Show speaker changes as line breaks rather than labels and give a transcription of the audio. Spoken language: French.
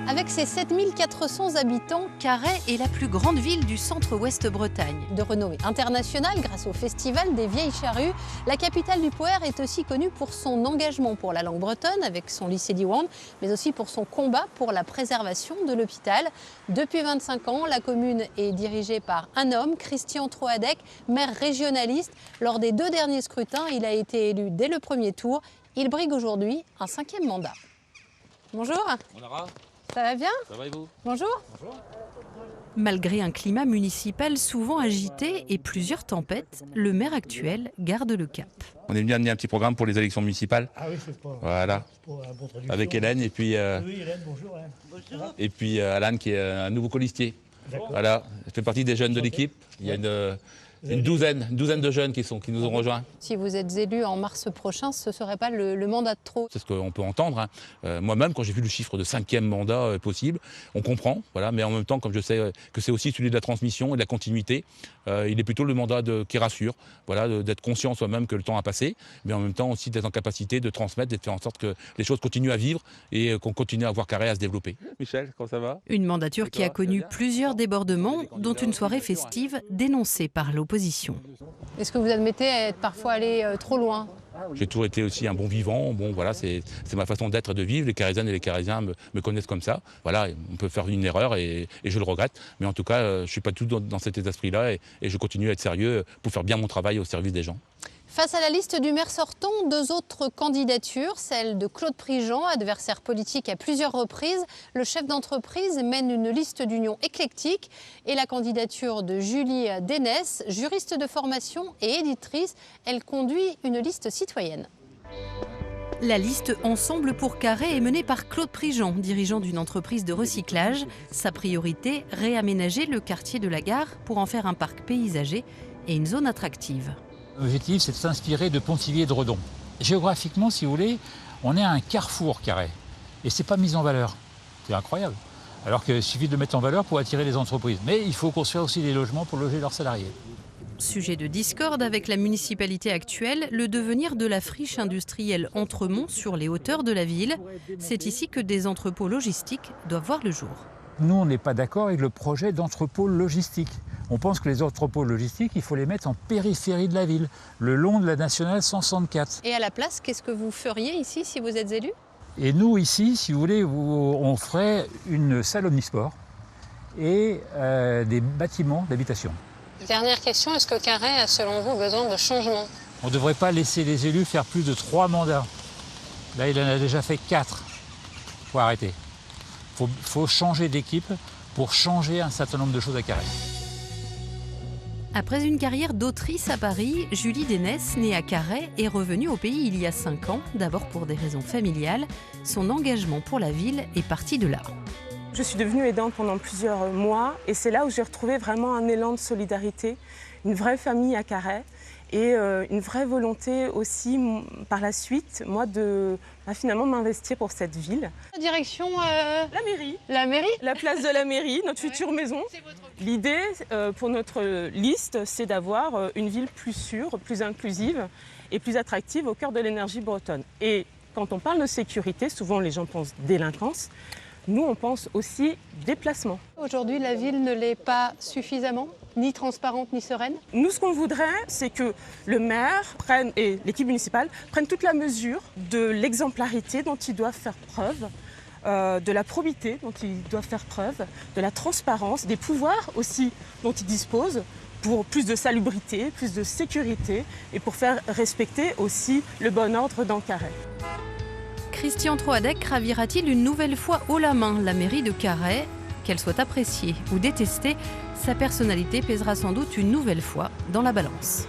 Avec ses 7400 habitants, Carhaix est la plus grande ville du centre-ouest Bretagne. De renommée internationale grâce au Festival des Vieilles Charrues, la capitale du Poher est aussi connue pour son engagement pour la langue bretonne avec son lycée d'Iwande, mais aussi pour son combat pour la préservation de l'hôpital. Depuis 25 ans, la commune est dirigée par un homme, Christian Troadec, maire régionaliste. Lors des 2 derniers scrutins, il a été élu dès le premier tour. Il brigue aujourd'hui un 5e mandat. Bonjour.
Bonjour.
Ça va bien?
Ça va et vous?
Bonjour.
Bonjour.
Malgré un climat municipal souvent agité et plusieurs tempêtes, le maire actuel garde le cap.
On est venu amener un petit programme pour les élections municipales.
Ah oui, c'est pas.
Voilà.
Pour un bon traduction.
Avec Hélène et puis,
Oui, Hélène, bonjour. Hein. Bonjour.
Et puis Alan qui est un nouveau colistier. Voilà, je fais partie des jeunes de l'équipe. Il y a une douzaine de jeunes qui nous ont rejoints.
Si vous êtes élu en mars prochain, ce ne serait pas le mandat de trop?
C'est ce qu'on peut entendre. Moi-même, quand j'ai vu le chiffre de 5e mandat possible, on comprend. Voilà, mais en même temps, comme je sais que c'est aussi celui de la transmission et de la continuité, il est plutôt le mandat qui rassure. Voilà, d'être conscient soi-même que le temps a passé, mais en même temps aussi d'être en capacité de transmettre, de faire en sorte que les choses continuent à vivre et qu'on continue à voir Carhaix à se développer. Michel, comment ça va?
Une mandature qui a connu plusieurs débordements, dont une soirée festive dénoncée par l'opposition.
Est-ce que vous admettez être parfois allé trop loin?
J'ai toujours été aussi un bon vivant. Bon, voilà, c'est ma façon d'être et de vivre. Les Carhaisiennes et les Carhaisiens me connaissent comme ça. Voilà, on peut faire une erreur et je le regrette. Mais en tout cas, je ne suis pas tout dans cet esprit-là et je continue à être sérieux pour faire bien mon travail au service des gens.
Face à la liste du maire sortant, 2 autres candidatures, celle de Claude Prigent, adversaire politique à plusieurs reprises. Le chef d'entreprise mène une liste d'union éclectique et la candidature de Julie Dénès, juriste de formation et éditrice. Elle conduit une liste citoyenne.
La liste Ensemble pour Carhaix est menée par Claude Prigent, dirigeant d'une entreprise de recyclage. Sa priorité, réaménager le quartier de la gare pour en faire un parc paysager et une zone attractive.
L'objectif, c'est de s'inspirer de Pontivy et de Redon. Géographiquement, si vous voulez, on est à un carrefour Carhaix. Et ce n'est pas mis en valeur. C'est incroyable. Alors qu'il suffit de le mettre en valeur pour attirer les entreprises. Mais il faut construire aussi des logements pour loger leurs salariés.
Sujet de discorde avec la municipalité actuelle, le devenir de la friche industrielle Entremont sur les hauteurs de la ville. C'est ici que des entrepôts logistiques doivent voir le jour.
Nous, on n'est pas d'accord avec le projet d'entrepôt logistique. On pense que les entrepôts logistiques, il faut les mettre en périphérie de la ville, le long de la nationale 164.
Et à la place, qu'est-ce que vous feriez ici si vous êtes élu?
Et nous, ici, si vous voulez, on ferait une salle omnisport et des bâtiments d'habitation.
Dernière question, est-ce que Carhaix a selon vous besoin de changement?
On ne devrait pas laisser les élus faire plus de 3 mandats. Là, il en a déjà fait 4. Il faut arrêter. Il faut changer d'équipe pour changer un certain nombre de choses à Carhaix.
Après une carrière d'autrice à Paris, Julie Dénès, née à Carhaix, est revenue au pays il y a 5 ans, d'abord pour des raisons familiales. Son engagement pour la ville est parti de là.
Je suis devenue aidante pendant plusieurs mois et c'est là où j'ai retrouvé vraiment un élan de solidarité, une vraie famille à Carhaix et une vraie volonté aussi par la suite, moi, de finalement m'investir pour cette ville.
Direction
La mairie.
La mairie?
La place de la mairie, notre future maison. L'idée pour notre liste, c'est d'avoir une ville plus sûre, plus inclusive et plus attractive au cœur de l'énergie bretonne. Et quand on parle de sécurité, souvent les gens pensent délinquance. Nous, on pense aussi déplacement.
Aujourd'hui, la ville ne l'est pas suffisamment, ni transparente, ni sereine.
Nous, ce qu'on voudrait, c'est que le maire et l'équipe municipale prennent toute la mesure de l'exemplarité dont ils doivent faire preuve, de la probité dont ils doivent faire preuve, de la transparence, des pouvoirs aussi dont ils disposent pour plus de salubrité, plus de sécurité et pour faire respecter aussi le bon ordre dans Carhaix.
Christian Troadec ravira-t-il une nouvelle fois haut la main la mairie de Carhaix? Qu'elle soit appréciée ou détestée, sa personnalité pèsera sans doute une nouvelle fois dans la balance.